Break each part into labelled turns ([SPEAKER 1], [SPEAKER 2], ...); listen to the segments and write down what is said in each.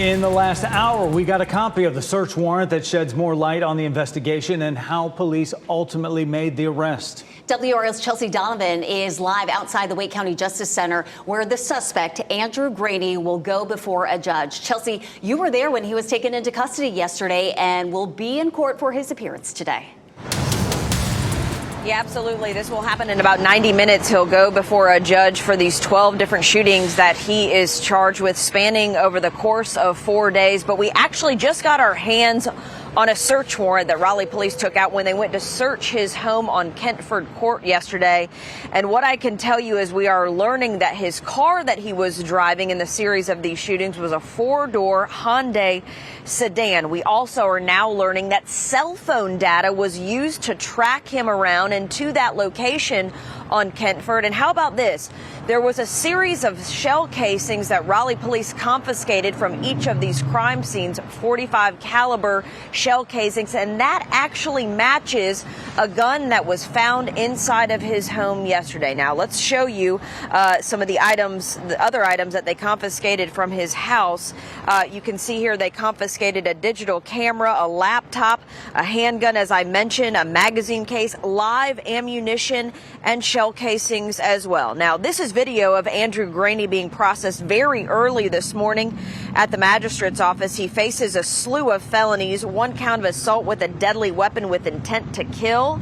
[SPEAKER 1] In the last hour, we got a copy of the search warrant that sheds more light on the investigation and how police ultimately made the arrest.
[SPEAKER 2] WRAL's Chelsea Donovan is live outside the Wake County Justice Center, where the suspect, Andrew Graney, will go before a judge. Chelsea, you were there when he was taken into custody yesterday and will be in court for his appearance today.
[SPEAKER 3] Yeah, absolutely. This will happen in about 90 minutes. He'll go before a judge for these 12 different shootings that he is charged with, spanning over the course of 4 days. But we actually just got our hands on a search warrant that Raleigh police took out when they went to search his home on Kentford Court yesterday. And what I can tell you is we are learning that his car that he was driving in the series of these shootings was a four-door Hyundai sedan. We also are now learning that cell phone data was used to track him around and to that location on Kentford. And how about this? There was a series of shell casings that Raleigh police confiscated from each of these crime scenes, 45 caliber shell casings, and that actually matches a gun that was found inside of his home yesterday. Now let's show you some of the items, the other items that they confiscated from his house. You can see here they confiscated a digital camera, a laptop, a handgun, as I mentioned, a magazine case, live ammunition, and shell casings as well. Now this is video of Andrew Graney being processed very early this morning at the magistrate's office. He faces a slew of felonies, 1 count of assault with a deadly weapon with intent to kill,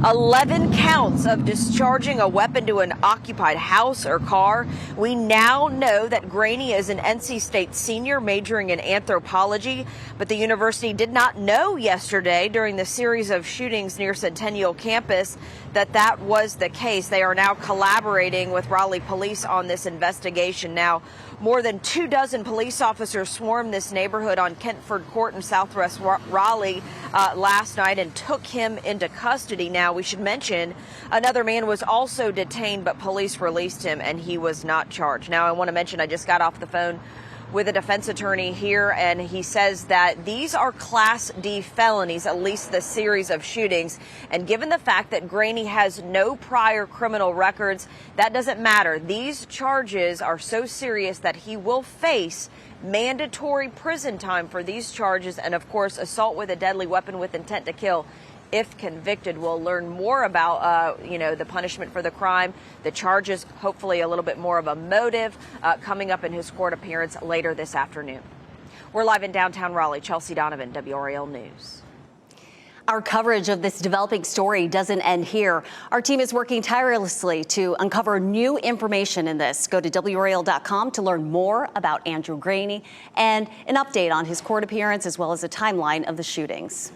[SPEAKER 3] 11 counts of discharging a weapon to an occupied house or car. We now know that Graney is an NC State senior majoring in anthropology, but the university did not know yesterday during the series of shootings near Centennial campus that was the case. They are now collaborating with Raleigh police on this investigation. Now, more than 24 police officers swarmed this neighborhood on Kentford Court in southwest Raleigh last night and took him into custody. Now, we should mention another man was also detained, but police released him and he was not charged. Now, I want to mention I just got off the phone with a defense attorney here, and he says that these are Class D felonies, at least the series of shootings. And given the fact that Graney has no prior criminal records, that doesn't matter. These charges are so serious that he will face mandatory prison time for these charges, and of course, assault with a deadly weapon with intent to kill. If convicted, we'll learn more about, the punishment for the crime, the charges, hopefully a little bit more of a motive coming up in his court appearance later this afternoon. We're live in downtown Raleigh. Chelsea Donovan, WRAL News.
[SPEAKER 2] Our coverage of this developing story doesn't end here. Our team is working tirelessly to uncover new information in this. Go to WRAL.com to learn more about Andrew Graney and an update on his court appearance, as well as a timeline of the shootings.